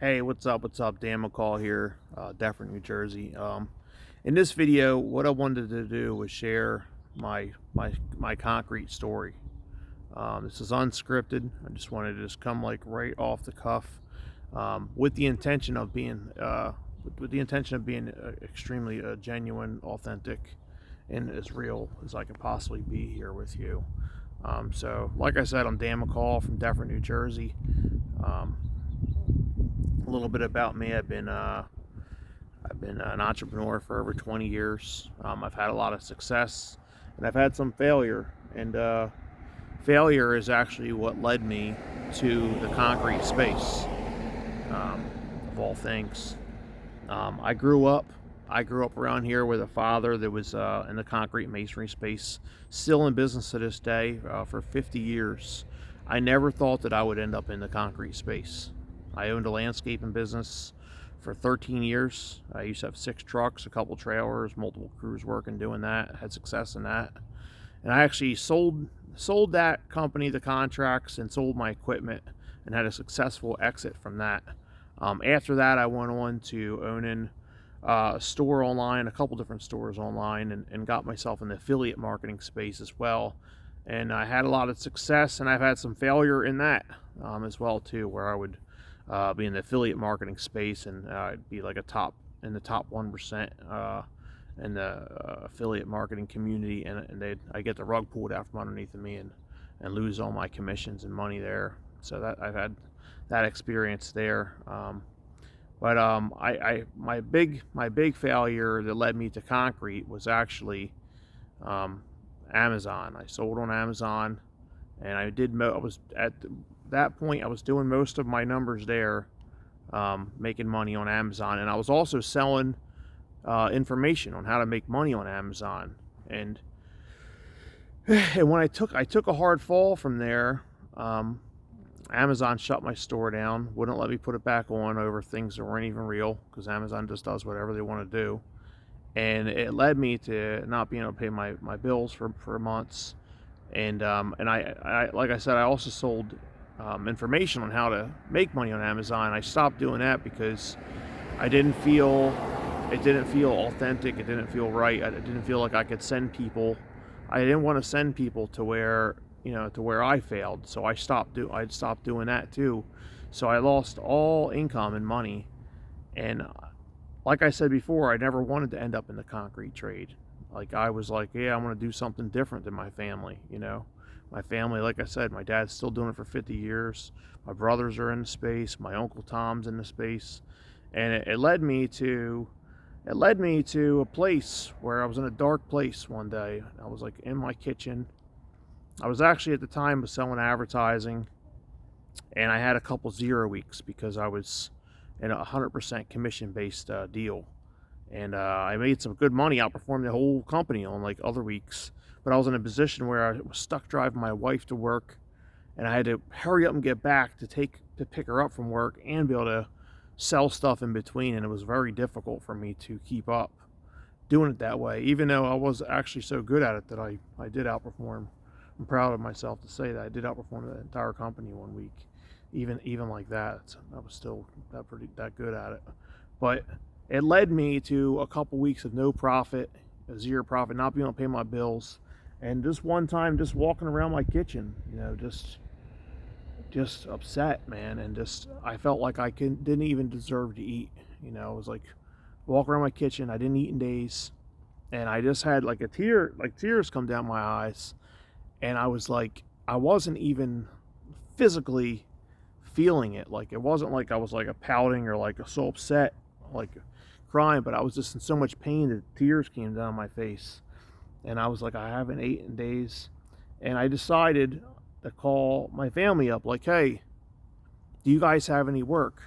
Hey, what's up? What's up? Dan McCall here, Defford, New Jersey. In this video, what I wanted to do was share my concrete story. This is unscripted. I just wanted to just come like right off the cuff, with the intention of being extremely genuine, authentic, and as real as I could possibly be here with you. So, like I said, I'm Dan McCall from Defford, New Jersey. Um, a little bit about me. I've been an entrepreneur for over 20 years. I've had a lot of success, and I've had some failure. And failure is actually what led me to the concrete space, of all things. I grew up. I grew up around here with a father that was in the concrete masonry space, still in business to this day, for 50 years. I never thought that I would end up in the concrete space. I owned a landscaping business for 13 years. I used to have 6 trucks, a couple trailers, multiple crews working doing that. Had success in that, and I actually sold that company the contracts and sold my equipment and had a successful exit from that. After that, I went on to owning a store online, a couple different stores online, and got myself in the affiliate marketing space as well. And I had a lot of success, and I've had some failure in that as well too, where I would be in the affiliate marketing space, and I'd be like in the top 1% in the affiliate marketing community, and I get the rug pulled out from underneath of me and lose all my commissions and money there. So that I've had that experience there. My big failure that led me to concrete was actually Amazon. I sold on Amazon, and I was at that point I was doing most of my numbers there, making money on Amazon, and I was also selling information on how to make money on Amazon. And when I took a hard fall from there. Amazon shut my store down, wouldn't let me put it back on over things that weren't even real, because Amazon just does whatever they want to do. And it led me to not being able to pay my bills for months. And I like I said, I also sold information on how to make money on Amazon. I stopped doing that because I didn't feel it didn't feel authentic. It didn't feel right. I didn't feel like I could send people. I didn't want to send people to where I failed. So I'd stopped doing that too. So I lost all income and money. And like I said before, I never wanted to end up in the concrete trade. Like, I was like, yeah, I want to do something different than my family. My family, like I said, my dad's still doing it for 50 years. My brothers are in the space. My Uncle Tom's in the space. And it led me to a place where I was in a dark place one day. I was like in my kitchen. I was actually at the time was selling advertising, and I had a couple 0 weeks because I was in a 100% commission-based deal. And I made some good money, outperformed the whole company on like other weeks. But I was in a position where I was stuck driving my wife to work, and I had to hurry up and get back to pick her up from work and be able to sell stuff in between. And it was very difficult for me to keep up doing it that way, even though I was actually so good at it that I did outperform. I'm proud of myself to say that I did outperform the entire company one week. Even like that, I was still that good at it. But it led me to a couple weeks of no profit, a 0 profit, not being able to pay my bills, and just one time, just walking around my kitchen, just upset, man, and just I felt like I didn't even deserve to eat. It was like walking around my kitchen. I didn't eat in days, and I just had like tears come down my eyes. And I was like, I wasn't even physically feeling it. Like, it wasn't like I was like a pouting or like so upset, like crying, but I was just in so much pain that tears came down my face. And I was like, I haven't eaten in days. And I decided to call my family up, like, hey, do you guys have any work?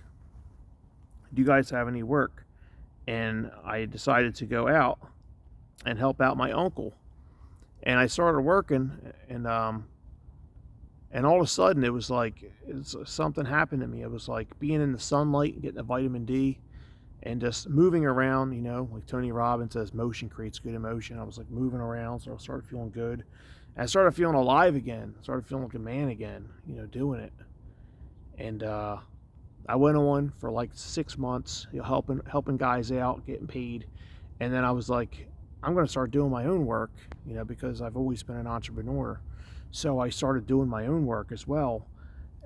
Do you guys have any work? And I decided to go out and help out my uncle. And I started working, and all of a sudden it was like something happened to me. It was like being in the sunlight and getting the vitamin D and just moving around, like Tony Robbins says, motion creates good emotion. I was like moving around, so I started feeling good. And I started feeling alive again. I started feeling like a man again, doing it. And I went on for like 6 months, helping guys out, getting paid, and then I was like, I'm going to start doing my own work, because I've always been an entrepreneur. So I started doing my own work as well,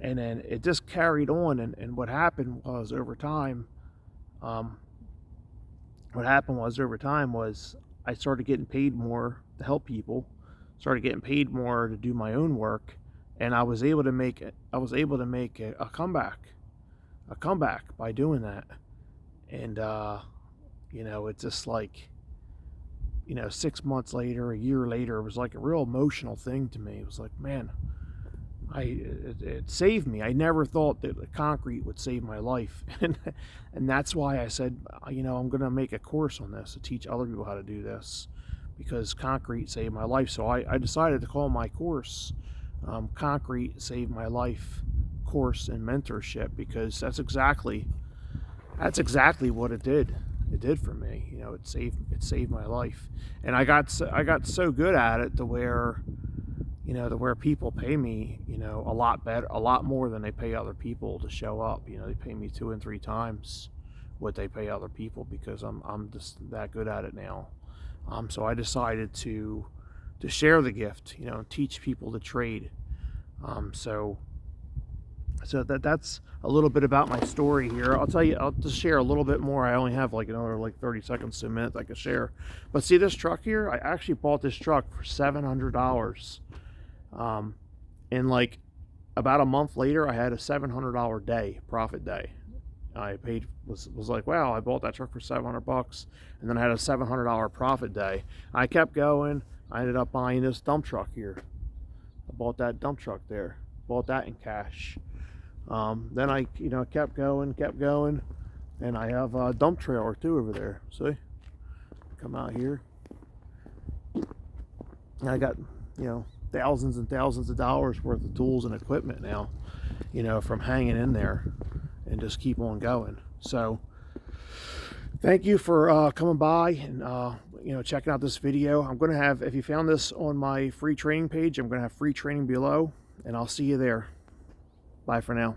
and then it just carried on. And what happened was over time, um, was I started getting paid more to help people, started getting paid more to do my own work, and I was able to make a comeback by doing that. And it's just like, 6 months later, a year later, it was like a real emotional thing to me. It was like, man, it saved me. I never thought that the concrete would save my life, and that's why I said, I'm gonna make a course on this to teach other people how to do this, because concrete saved my life. So I decided to call my course "Concrete Saved My Life Course and Mentorship," because that's exactly what it did. It did for me. It saved my life, and I got so good at it to where people pay me, a lot more than they pay other people to show up. They pay me 2 and 3 times what they pay other people, because I'm just that good at it now. So I decided to share the gift, teach people to trade. So that's a little bit about my story here. I'll just share a little bit more. I only have like another 30 seconds to a minute I could share. But see this truck here? I actually bought this truck for $700. And like about a month later, I had a $700 day, profit day. I was like, wow, I bought that truck for $700, and then I had a $700 profit day. I kept going. I ended up buying this dump truck here. I bought that dump truck there. Bought that in cash. Then I kept going, and I have a dump trailer too over there. See, come out here. And I got thousands and thousands of dollars worth of tools and equipment now, from hanging in there and just keep on going. So thank you for coming by and checking out this video. I'm going to have, if you found this on my free training page, I'm going to have free training below, and I'll see you there. Bye for now.